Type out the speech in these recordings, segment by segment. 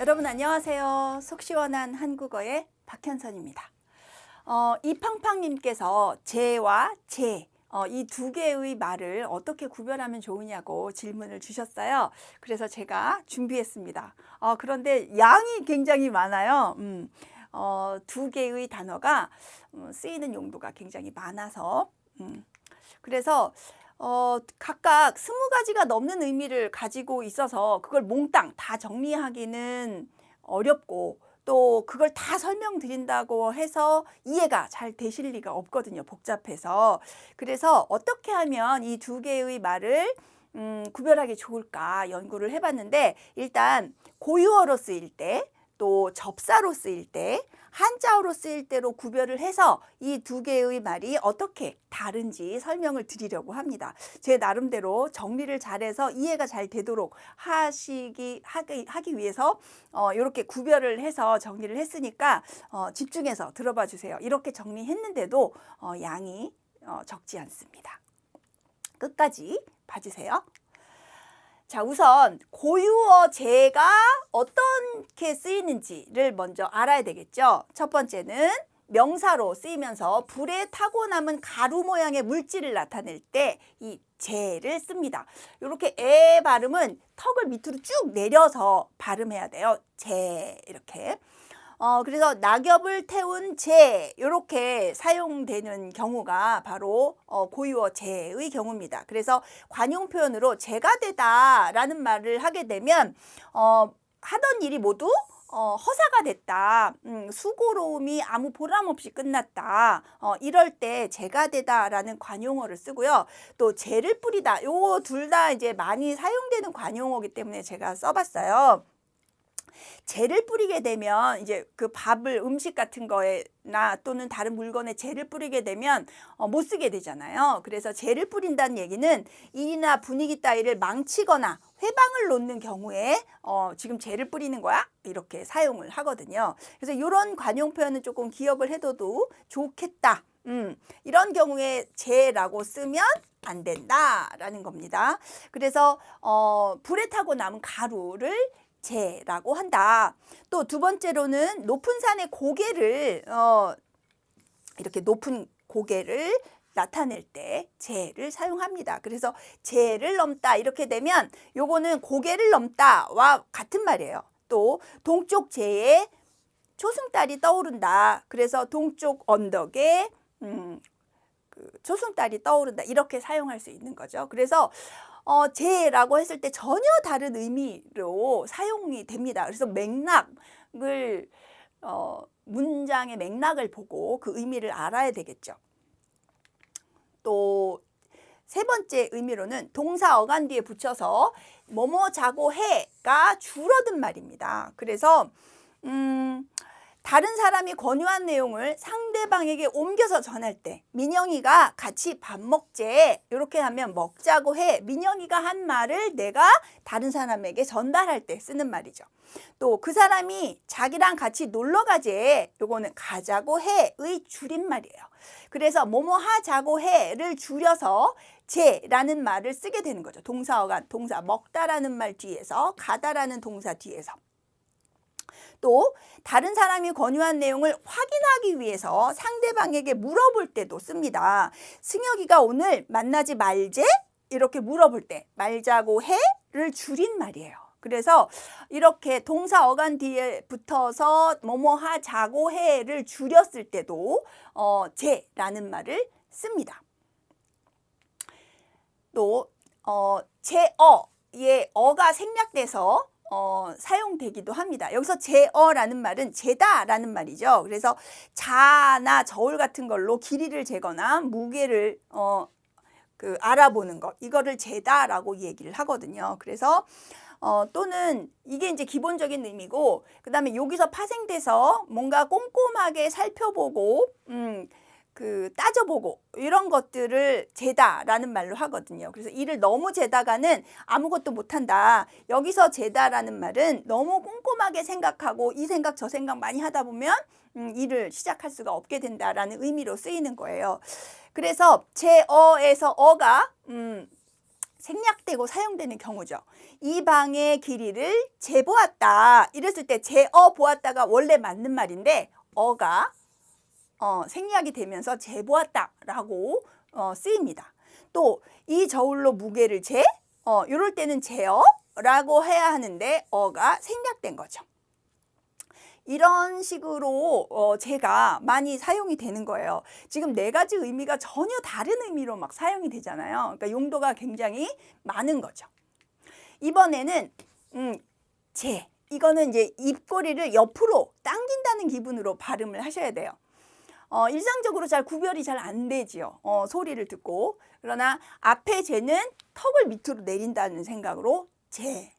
여러분 안녕하세요. 속 시원한 한국어의 박현선입니다. 이팡팡님께서 제와 제, 이 두 개의 말을 어떻게 구별하면 좋으냐고 질문을 주셨어요. 그래서 제가 준비했습니다. 그런데 양이 굉장히 많아요. 두 개의 단어가 쓰이는 용도가 굉장히 많아서 그래서 각각 20가지가 넘는 의미를 가지고 있어서 그걸 몽땅 다 정리하기는 어렵고 또 그걸 다 설명드린다고 해서 이해가 잘 되실 리가 없거든요. 복잡해서. 그래서 어떻게 하면 이 두 개의 말을 구별하기 좋을까 연구를 해봤는데 일단 고유어로 쓰일 때 또 접사로 쓰일 때 한자어로 쓰일 때로 구별을 해서 이 두 개의 말이 어떻게 다른지 설명을 드리려고 합니다. 제 나름대로 정리를 잘해서 이해가 잘 되도록 하기 위해서 이렇게 구별을 해서 정리를 했으니까 집중해서 들어봐 주세요. 이렇게 정리했는데도 양이 적지 않습니다. 끝까지 봐주세요. 자, 우선 고유어 제가 어떻게 쓰이는지를 먼저 알아야 되겠죠. 첫 번째는 명사로 쓰이면서 불에 타고 남은 가루 모양의 물질을 나타낼 때 이 제를 씁니다. 이렇게 에 발음은 턱을 밑으로 쭉 내려서 발음해야 돼요. 제 이렇게. 그래서 낙엽을 태운 제 이렇게 사용되는 경우가 바로 고유어 제의 경우입니다. 그래서 관용 표현으로 제가 되다라는 말을 하게 되면 하던 일이 모두 허사가 됐다. 수고로움이 아무 보람 없이 끝났다. 이럴 때 제가 되다라는 관용어를 쓰고요. 또 재를 뿌리다. 요 둘 다 이제 많이 사용되는 관용어이기 때문에 제가 써봤어요. 재를 뿌리게 되면 이제 그 밥을 음식 같은 거에나 또는 다른 물건에 재를 뿌리게 되면 못 쓰게 되잖아요. 그래서 재를 뿌린다는 얘기는 일이나 분위기 따위를 망치거나 회방을 놓는 경우에 지금 재를 뿌리는 거야? 이렇게 사용을 하거든요. 그래서 이런 관용 표현은 조금 기억을 해둬도 좋겠다. 이런 경우에 재라고 쓰면 안 된다라는 겁니다. 그래서 불에 타고 남은 가루를 제라고 한다. 또 두 번째로는 높은 산의 고개를 이렇게 높은 고개를 나타낼 때 제를 사용합니다. 그래서 제를 넘다 이렇게 되면 요거는 고개를 넘다와 같은 말이에요. 또 동쪽 제에 초승달이 떠오른다. 그래서 동쪽 언덕에 그 초승달이 떠오른다. 이렇게 사용할 수 있는 거죠. 그래서 제라고 했을 때 전혀 다른 의미로 사용이 됩니다. 그래서 맥락을 문장의 맥락을 보고 그 의미를 알아야 되겠죠. 또 세 번째 의미로는 동사 어간 뒤에 붙여서 뭐뭐 자고 해가 줄어든 말입니다. 그래서 다른 사람이 권유한 내용을 상대방에게 옮겨서 전할 때 민영이가 같이 밥 먹재 이렇게 하면 먹자고 해 민영이가 한 말을 내가 다른 사람에게 전달할 때 쓰는 말이죠. 또 그 사람이 자기랑 같이 놀러 가재 요거는 가자고 해의 줄임말이에요. 그래서 뭐뭐 하자고 해를 줄여서 제라는 말을 쓰게 되는 거죠. 동사어간 동사 먹다라는 말 뒤에서 가다라는 동사 뒤에서. 또 다른 사람이 권유한 내용을 확인하기 위해서 상대방에게 물어볼 때도 씁니다. 승혁이가 오늘 만나지 말제? 이렇게 물어볼 때 말자고 해를 줄인 말이에요. 그래서 이렇게 동사 어간 뒤에 붙어서 뭐뭐 하자고 해를 줄였을 때도 제라는 말을 씁니다. 또 제어의 어가 생략돼서 사용되기도 합니다. 여기서 제어라는 말은 재다라는 말이죠. 그래서 자나 저울 같은 걸로 길이를 재거나 무게를 알아보는 것 이거를 재다라고 얘기를 하거든요. 그래서 또는 이게 이제 기본적인 의미고 그 다음에 여기서 파생돼서 뭔가 꼼꼼하게 살펴보고 따져보고 이런 것들을 재다라는 말로 하거든요. 그래서 일을 너무 재다가는 아무것도 못한다. 여기서 재다라는 말은 너무 꼼꼼하게 생각하고 이 생각 저 생각 많이 하다 보면 일을 시작할 수가 없게 된다라는 의미로 쓰이는 거예요. 그래서 제어에서 어가 생략되고 사용되는 경우죠. 이 방의 길이를 재보았다. 이랬을 때 재어 보았다가 원래 맞는 말인데 어가 생략이 되면서 재보았다라고 쓰입니다. 또 이 저울로 무게를 이럴 때는 재어라고 해야 하는데 어가 생략된 거죠. 이런 식으로 제가 많이 사용이 되는 거예요. 지금 네 가지 의미가 전혀 다른 의미로 막 사용이 되잖아요. 그러니까 용도가 굉장히 많은 거죠. 이번에는 이거는 이제 입꼬리를 옆으로 당긴다는 기분으로 발음을 하셔야 돼요. 일상적으로 잘 구별이 잘 안 되지요. 소리를 듣고. 그러나 앞에 재는 턱을 밑으로 내린다는 생각으로 재.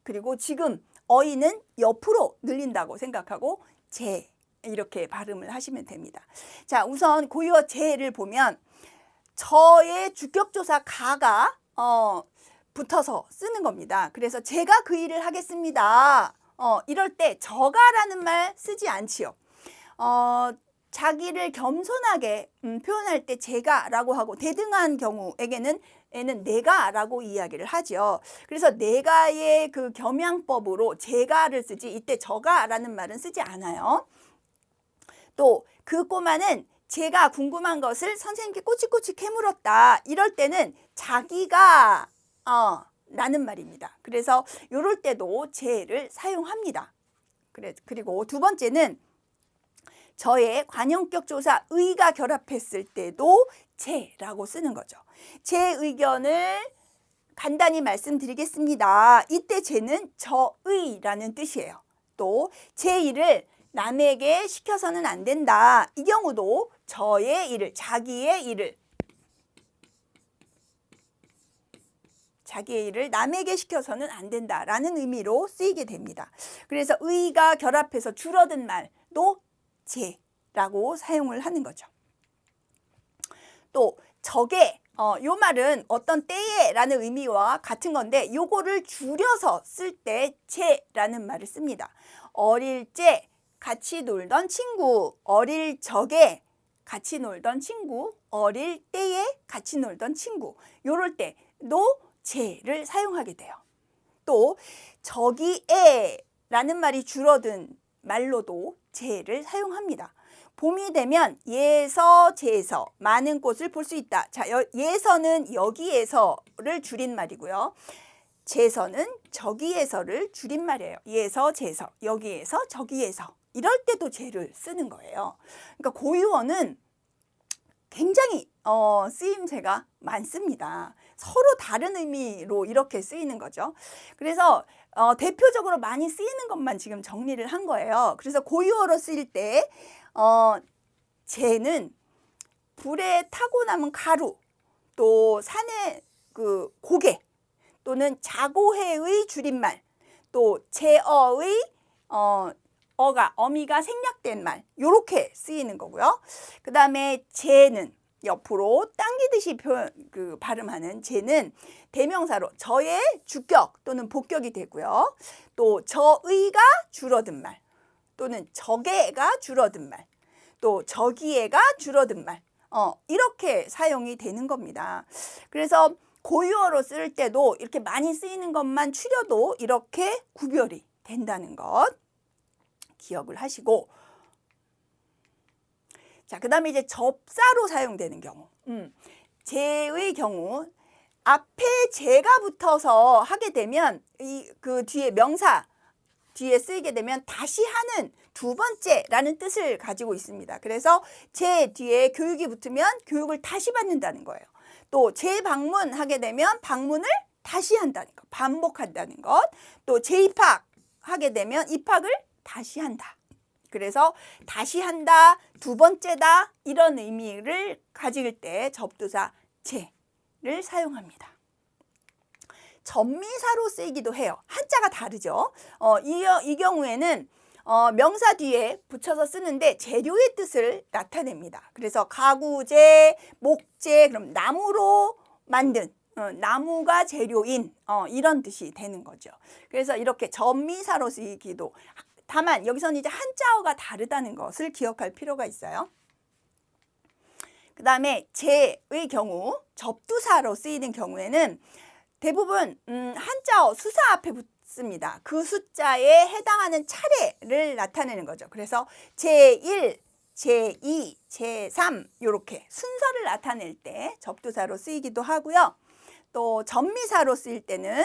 그리고 지금 어이는 옆으로 늘린다고 생각하고 재. 이렇게 발음을 하시면 됩니다. 자, 우선 고유어 재를 보면 저의 주격조사 가가 붙어서 쓰는 겁니다. 그래서 제가 그 일을 하겠습니다. 이럴 때 저가라는 말 쓰지 않지요. 자기를 겸손하게 표현할 때 제가라고 하고 대등한 경우에게는 내가라고 이야기를 하죠. 그래서 내가의 그 겸양법으로 제가를 쓰지 이때 저가라는 말은 쓰지 않아요. 또 그 꼬마는 제가 궁금한 것을 선생님께 꼬치꼬치 캐물었다. 이럴 때는 자기가 라는 말입니다. 그래서 이럴 때도 제를 사용합니다. 그리고 두 번째는 저의 관형격 조사 의가 결합했을 때도 제라고 쓰는 거죠. 제 의견을 간단히 말씀드리겠습니다. 이때 제는 저의라는 뜻이에요. 또 제 일을 남에게 시켜서는 안 된다. 이 경우도 저의 일을, 자기의 일을 남에게 시켜서는 안 된다라는 의미로 쓰이게 됩니다. 그래서 의가 결합해서 줄어든 말도 제라고 사용을 하는 거죠. 또 저게 요 말은 어떤 때에라는 의미와 같은 건데 요거를 줄여서 쓸 때 제라는 말을 씁니다. 어릴 적 같이 놀던 친구, 어릴 적에 같이 놀던 친구, 어릴 때에 같이 놀던 친구. 요럴 때도 제를 사용하게 돼요. 또 저기에라는 말이 줄어든 말로도 제를 사용합니다. 봄이 되면 예서, 제서 많은 꽃을 볼 수 있다. 자, 예서는 여기에서를 줄인 말이고요. 제서는 저기에서를 줄인 말이에요. 예서, 제서, 여기에서, 저기에서. 이럴 때도 제를 쓰는 거예요. 그러니까 고유어는 굉장히 쓰임새가 많습니다. 서로 다른 의미로 이렇게 쓰이는 거죠. 그래서 대표적으로 많이 쓰이는 것만 지금 정리를 한 거예요. 그래서 고유어로 쓰일 때 제는 불에 타고 남은 가루, 또 산의 그 고개, 또는 자고해의 줄임말, 또 제어의 어미가 생략된 말, 요렇게 쓰이는 거고요. 그 다음에 제는 옆으로 당기듯이 발음하는 제는 대명사로 저의 주격 또는 복격이 되고요. 또 저의가 줄어든 말, 또는 저게가 줄어든 말, 또 저기에가 줄어든 말, 이렇게 사용이 되는 겁니다. 그래서 고유어로 쓸 때도 이렇게 많이 쓰이는 것만 추려도 이렇게 구별이 된다는 것 기억을 하시고, 자, 그 다음에 이제 접사로 사용되는 경우, 제의 경우 앞에 제가 붙어서 하게 되면 그 뒤에 명사 뒤에 쓰이게 되면 다시 하는 두 번째라는 뜻을 가지고 있습니다. 그래서 제 뒤에 교육이 붙으면 교육을 다시 받는다는 거예요. 또 재방문하게 되면 방문을 다시 한다는 것, 반복한다는 것. 또 재입학하게 되면 입학을 다시 한다. 그래서 다시 한다, 두 번째다 이런 의미를 가질 때 접두사 제를 사용합니다. 전미사로 쓰이기도 해요. 한자가 다르죠. 이 경우에는 명사 뒤에 붙여서 쓰는데 재료의 뜻을 나타냅니다. 그래서 가구재, 목재, 그럼 나무로 만든 나무가 재료인 이런 뜻이 되는 거죠. 그래서 이렇게 전미사로 쓰이기도, 다만 여기서는 이제 한자어가 다르다는 것을 기억할 필요가 있어요. 그 다음에 제의 경우 접두사로 쓰이는 경우에는 대부분 한자어 수사 앞에 붙습니다. 그 숫자에 해당하는 차례를 나타내는 거죠. 그래서 제1, 제2, 제3 이렇게 순서를 나타낼 때 접두사로 쓰이기도 하고요. 또 전미사로 쓰일 때는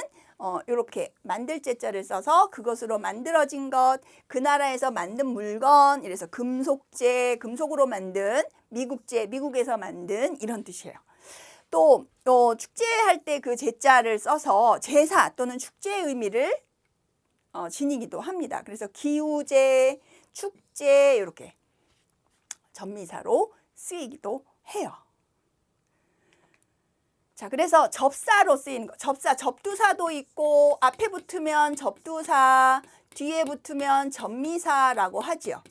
이렇게 만들 제자를 써서 그것으로 만들어진 것, 그 나라에서 만든 물건, 이래서 금속제, 금속으로 만든, 미국제, 미국에서 만든 이런 뜻이에요. 또 축제할 때 그 제자를 써서 제사 또는 축제의 의미를 지니기도 합니다. 그래서 기우제, 축제 이렇게 전미사로 쓰이기도 해요. 자, 그래서 접사로 쓰이는 거. 접사, 접두사도 있고 앞에 붙으면 접두사, 뒤에 붙으면 전미사라고 하지요.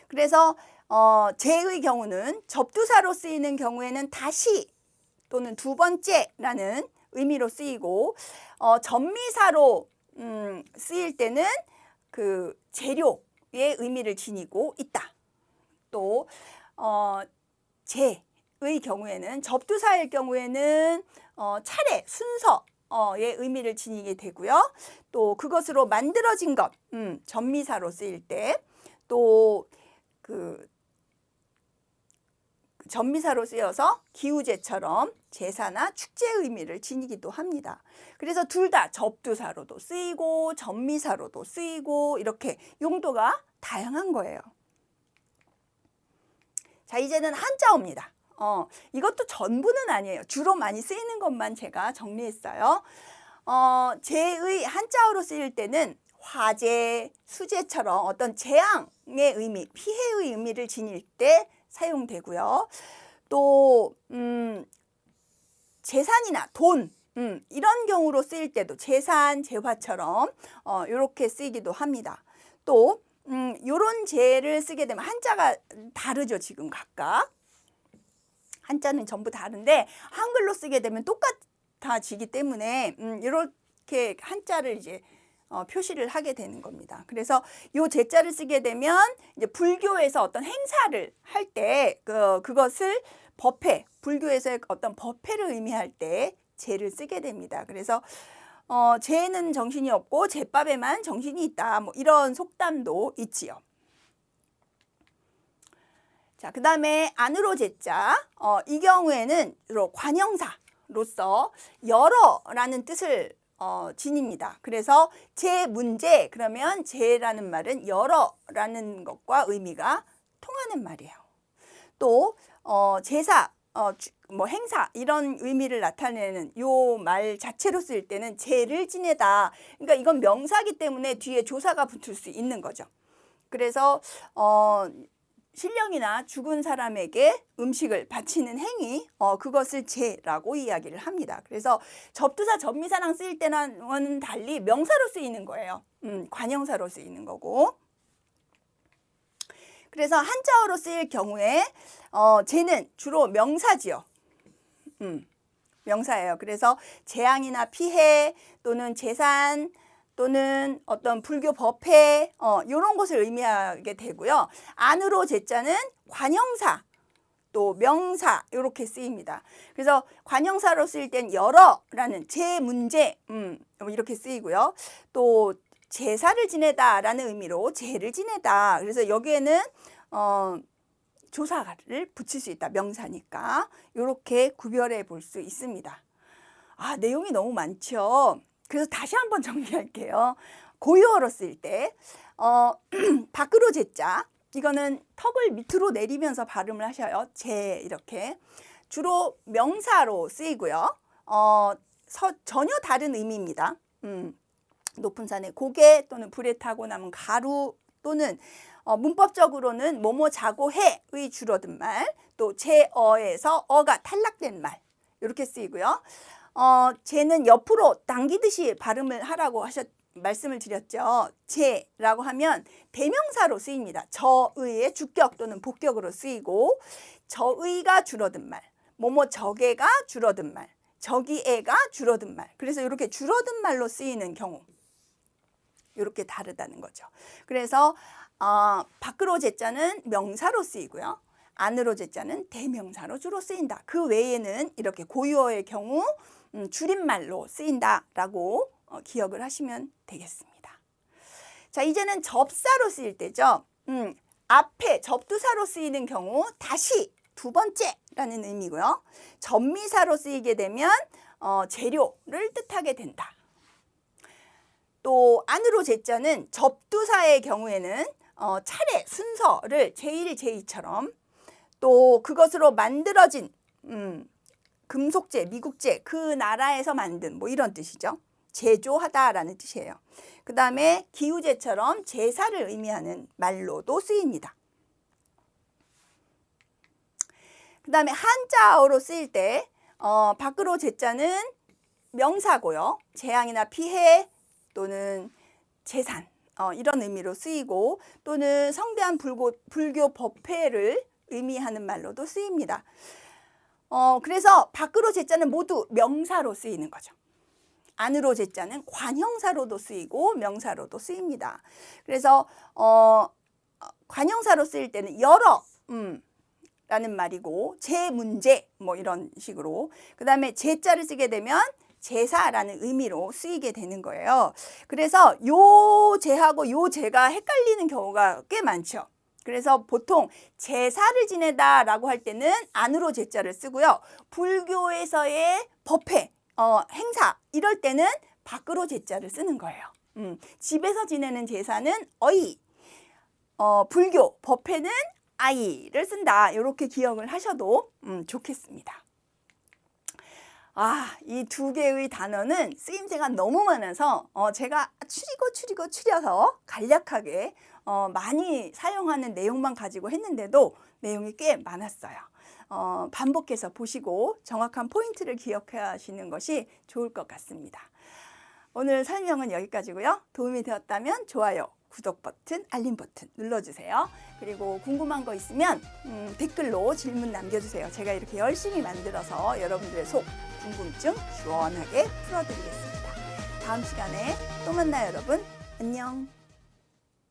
그래서 제의 경우는 접두사로 쓰이는 경우에는 다시 또는 두 번째라는 의미로 쓰이고 전미사로 쓰일 때는 그 재료의 의미를 지니고 있다. 또 제의 경우에는 접두사일 경우에는 차례, 순서의 의미를 지니게 되고요. 또 그것으로 만들어진 것, 전미사로 쓰일 때 또 그 전미사로 쓰여서 기우제처럼 제사나 축제의 의미를 지니기도 합니다. 그래서 둘 다 접두사로도 쓰이고 전미사로도 쓰이고 이렇게 용도가 다양한 거예요. 자, 이제는 한자어입니다. 이것도 전부는 아니에요. 주로 많이 쓰이는 것만 제가 정리했어요. 제의 한자어로 쓰일 때는 화재, 수재처럼 어떤 재앙의 의미, 피해의 의미를 지닐 때 사용되고요. 또 재산이나 돈 이런 경우로 쓰일 때도 재산, 재화처럼 이렇게 쓰이기도 합니다. 또 요런 재를 쓰게 되면 한자가 다르죠. 지금 각각. 한자는 전부 다른데 한글로 쓰게 되면 똑같아지기 때문에 이렇게 한자를 이제 표시를 하게 되는 겁니다. 그래서 요 제자를 쓰게 되면 이제 불교에서 어떤 행사를 할 때 그것을 법회, 불교에서의 어떤 법회를 의미할 때 제를 쓰게 됩니다. 그래서 제에는 정신이 없고 제밥에만 정신이 있다. 뭐 이런 속담도 있지요. 자, 그 다음에 안으로 제자. 이 경우에는 주로 관형사로서 여러라는 뜻을 지닙니다. 그래서 제 문제 그러면 제라는 말은 여러라는 것과 의미가 통하는 말이에요. 또 제사, 뭐 행사 이런 의미를 나타내는 요 말 자체로 쓸 때는 제를 지내다. 그러니까 이건 명사기 때문에 뒤에 조사가 붙을 수 있는 거죠. 그래서 신령이나 죽은 사람에게 음식을 바치는 행위, 그것을 제라고 이야기를 합니다. 그래서 접두사, 전미사랑 쓰일 때는 달리 명사로 쓰이는 거예요. 관형사로 쓰이는 거고. 그래서 한자어로 쓰일 경우에 제는 주로 명사지요. 명사예요. 그래서 재앙이나 피해 또는 재산 또는 어떤 불교 법회 이런 것을 의미하게 되고요. 안으로 제자는 관형사 또 명사 이렇게 쓰입니다. 그래서 관형사로 쓰일 땐 여러라는 제 문제 이렇게 쓰이고요. 또 제사를 지내다라는 의미로 제를 지내다. 그래서 여기에는 조사를 붙일 수 있다. 명사니까 이렇게 구별해 볼 수 있습니다. 아, 내용이 너무 많죠. 그래서 다시 한번 정리할게요. 고유어로 쓰일 때 밖으로 제자 이거는 턱을 밑으로 내리면서 발음을 하셔요. 제 이렇게 주로 명사로 쓰이고요. 전혀 다른 의미입니다. 높은 산의 고개 또는 불에 타고 남은 가루 또는 문법적으로는 뭐뭐 자고 해의 줄어든 말, 또 제어에서 어가 탈락된 말 이렇게 쓰이고요. 제는 옆으로 당기듯이 발음을 하라고 말씀을 드렸죠. 제라고 하면 대명사로 쓰입니다. 저의의 주격 또는 복격으로 쓰이고 저의가 줄어든 말, 뭐뭐 저게가 줄어든 말, 저기애가 줄어든 말. 그래서 이렇게 줄어든 말로 쓰이는 경우 이렇게 다르다는 거죠. 그래서 밖으로 제자는 명사로 쓰이고요. 안으로 제자는 대명사로 주로 쓰인다. 그 외에는 이렇게 고유어의 경우 줄임말로 쓰인다라고 기억을 하시면 되겠습니다. 자, 이제는 접사로 쓰일 때죠. 앞에 접두사로 쓰이는 경우 다시 두 번째라는 의미고요. 접미사로 쓰이게 되면 재료를 뜻하게 된다. 또 안으로 제자는 접두사의 경우에는 차례 순서를 제1, 제2처럼 또 그것으로 만들어진 금속재, 미국재, 그 나라에서 만든 뭐 이런 뜻이죠. 제조하다라는 뜻이에요. 그 다음에 기우제처럼 제사를 의미하는 말로도 쓰입니다. 그 다음에 한자어로 쓰일 때 밖으로 제자는 명사고요. 재앙이나 피해 또는 재산 이런 의미로 쓰이고 또는 성대한 불교 법회를 의미하는 말로도 쓰입니다. 그래서 밖으로 제자는 모두 명사로 쓰이는 거죠. 안으로 제자는 관형사로도 쓰이고 명사로도 쓰입니다. 그래서 관형사로 쓰일 때는 여러 라는 말이고 제문제 뭐 이런 식으로 그 다음에 제자를 쓰게 되면 제사라는 의미로 쓰이게 되는 거예요. 그래서 요 제하고 요 제가 헷갈리는 경우가 꽤 많죠. 그래서 보통 제사를 지내다라고 할 때는 안으로 제자를 쓰고요. 불교에서의 법회, 행사 이럴 때는 밖으로 제자를 쓰는 거예요. 집에서 지내는 제사는 어이, 불교 법회는 아이를 쓴다. 이렇게 기억을 하셔도 좋겠습니다. 이 두 개의 단어는 쓰임새가 너무 많아서 제가 추려서 간략하게 많이 사용하는 내용만 가지고 했는데도 내용이 꽤 많았어요. 반복해서 보시고 정확한 포인트를 기억하시는 것이 좋을 것 같습니다. 오늘 설명은 여기까지고요. 도움이 되었다면 좋아요, 구독 버튼, 알림 버튼 눌러주세요. 그리고 궁금한 거 있으면 댓글로 질문 남겨주세요. 제가 이렇게 열심히 만들어서 여러분들의 속 궁금증 시원하게 풀어드리겠습니다. 다음 시간에 또 만나요, 여러분. 안녕.